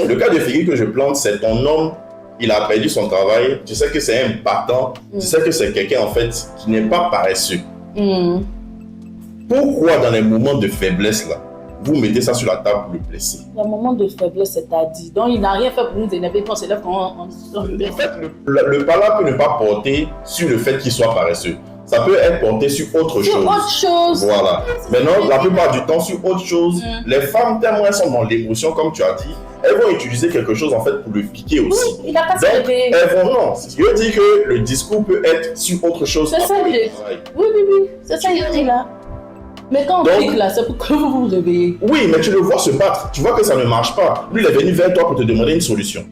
Le cas de figure que je plante, c'est ton homme, il a perdu son travail, tu sais que c'est un battant, tu sais que c'est quelqu'un en fait qui n'est pas paresseux. Pourquoi dans les moments de faiblesse là, vous mettez ça sur la table pour le blesser? Le moment de faiblesse, c'est-à-dire, donc il n'a rien fait pour nous énerver quand on se lève quand on En fait, le parlant peut ne pas porter sur le fait qu'il soit paresseux. Ça peut être porté sur autre chose. Sur autre chose. Voilà. Maintenant, la plupart du temps, sur autre chose, les femmes, tellement elles sont dans l'émotion, comme tu as dit, elles vont utiliser quelque chose en fait pour le piquer aussi. Oui, il n'a pas se réveiller. Elles vont, non. Je veux dire que le discours peut être sur autre chose. C'est ça, oui. C'est ça, il dit là. Mais quand on pique là, c'est pour que vous vous réveillez. Oui, mais tu le vois se battre. Tu vois que ça ne marche pas. Lui, il est venu vers toi pour te demander une solution.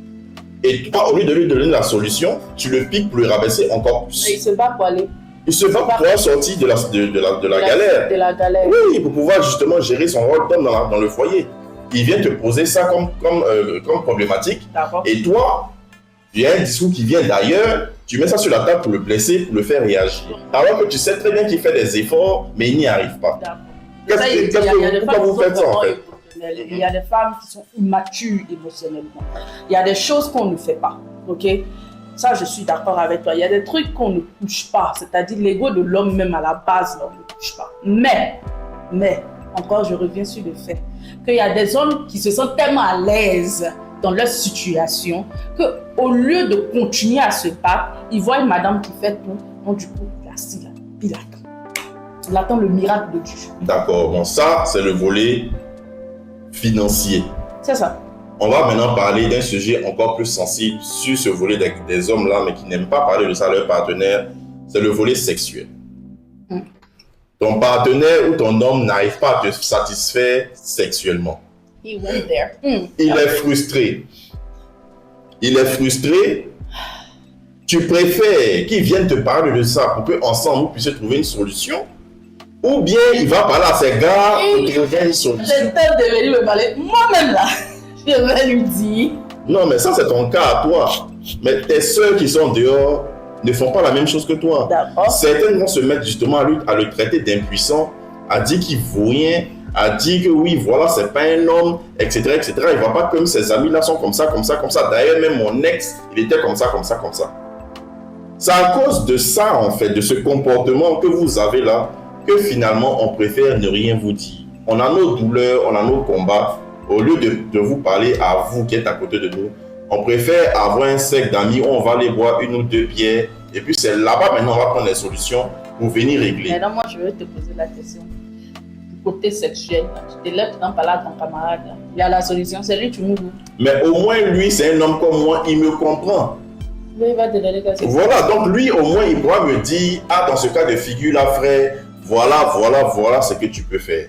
Et toi, au lieu de lui donner la solution, tu le piques pour le rabaisser encore plus. Mais il se bat pour aller. Il se bat pour pouvoir sortir de la galère. De la galère. Oui, pour pouvoir justement gérer son rôle d'homme dans le foyer. Il vient te poser ça comme problématique. Et toi, il y a un discours qui vient d'ailleurs, tu mets ça sur la table pour le blesser, pour le faire réagir. Alors que tu sais très bien qu'il fait des efforts, mais il n'y arrive pas. Pourquoi vous faites ça en fait? Il y a des femmes qui sont immatures émotionnellement. Il y a des choses qu'on ne fait pas. Ok? Ça, je suis d'accord avec toi. Il y a des trucs qu'on ne touche pas. C'est-à-dire l'ego de l'homme même à la base, là, on ne touche pas. Mais, encore, je reviens sur le fait qu'il y a des hommes qui se sentent tellement à l'aise dans leur situation qu'au lieu de continuer à se battre, ils voient une madame qui fait tout. Donc du coup, il est assis là, il attend. Il attend le miracle de Dieu. D'accord. Bon, ça, c'est le volet financier. C'est ça. On va maintenant parler d'un sujet encore plus sensible sur ce volet des hommes-là, mais qui n'aiment pas parler de ça à leur partenaire. C'est le volet sexuel. Ton partenaire ou ton homme n'arrive pas à te satisfaire sexuellement. He went there. Il est frustré. Tu préfères qu'il vienne te parler de ça pour qu'ensemble vous puissiez trouver une solution? Ou bien il va parler à ses gars pour trouver une solution? J'étais devenu me parler. Moi-même là, je vais lui dire. Non, mais ça c'est ton cas à toi. Mais tes soeurs qui sont dehors ne font pas la même chose que toi. Certaines vont se mettre justement à le traiter d'impuissant, à dire qu'il vaut rien, à dire que oui, voilà, c'est pas un homme, etc., etc. Il ne voit pas comme ses amis là sont comme ça. D'ailleurs, même mon ex, il était comme ça. C'est à cause de ça, en fait, de ce comportement que vous avez là, que finalement, on préfère ne rien vous dire. On a nos douleurs, on a nos combats. Au lieu de vous parler à vous qui êtes à côté de nous, on préfère avoir un cercle d'amis où on va aller boire une ou deux bières. Et puis, c'est là-bas, maintenant, on va prendre les solutions pour venir régler. Maintenant, moi, je vais te poser la question. Du côté sexuel, tu te lèves dans parler à ton camarade. Il y a la solution, c'est lui, tu mourras. Mais au moins, lui, c'est un homme comme moi, il me comprend. Oui, il va te donner la solution. Voilà, donc lui, au moins, il pourra me dire, ah, dans ce cas de figure là, frère, voilà ce que tu peux faire.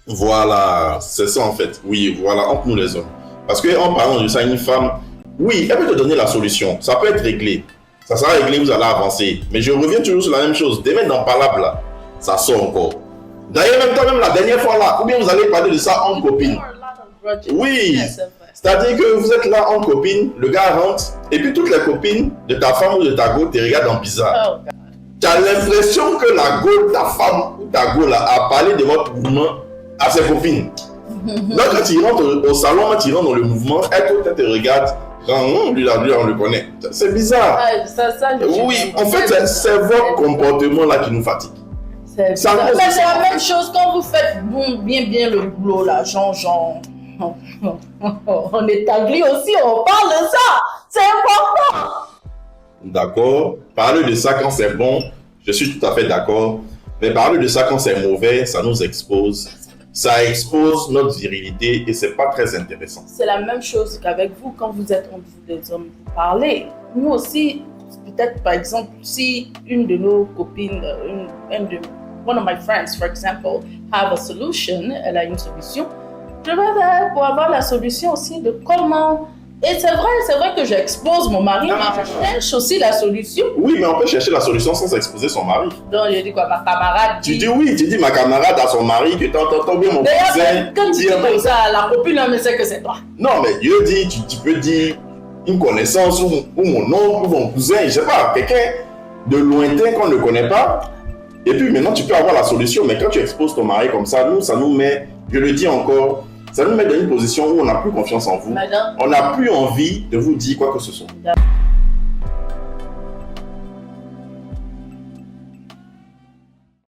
Voilà, c'est ça en fait. Oui, voilà, entre nous les hommes. Parce qu'en parlant de ça, une femme, oui, elle peut te donner la solution. Ça peut être réglé. Ça sera réglé, vous allez avancer. Mais je reviens toujours sur la même chose. Demain, dans Palab, là, ça sort encore. D'ailleurs, même toi-même, la dernière fois là, ou bien vous allez parler de ça en copine. Oui, c'est-à-dire que vous êtes là en copine, le gars rentre, et puis toutes les copines de ta femme ou de ta go te regardent en bizarre. Tu as l'impression que la go de ta femme ou ta go là a parlé de votre mouvement à ses copines. Donc quand tu rentres au salon, quand tu rentres dans le mouvement, elle te regarde, lui là, on le connaît. C'est bizarre. Oui, en fait, c'est votre comportement là qui nous fatigue. Mais c'est la même chose quand vous faites bien le boulot là, genre. On établit aussi, on parle de ça. C'est important. D'accord. Parler de ça quand c'est bon, je suis tout à fait d'accord. Mais parler de ça quand c'est mauvais, ça nous expose. Ça expose notre virilité et c'est pas très intéressant. C'est la même chose qu'avec vous quand vous êtes entre vous des hommes, vous parlez. Nous aussi, peut-être par exemple, si une de nos copines, one of my friends, for example, have a solution, elle a une solution, je vais là pour avoir la solution aussi de comment. Et c'est vrai que j'expose mon mari, mais je cherche aussi la solution. Oui, mais on peut chercher la solution sans exposer son mari. Donc, je dis quoi, ma camarade dit... Tu dis ma camarade à son mari que t'entends bien mon cousin. Quand tu dis comme ça, la copine, elle sait que c'est toi. Non, mais Dieu dit, tu peux dire une connaissance ou mon oncle ou mon cousin, je sais pas, quelqu'un de lointain qu'on ne connaît pas. Et puis maintenant, tu peux avoir la solution, mais quand tu exposes ton mari comme ça nous met, je le dis encore, Ça nous met dans une position où on n'a plus confiance en vous. Madame. On n'a plus envie de vous dire quoi que ce soit.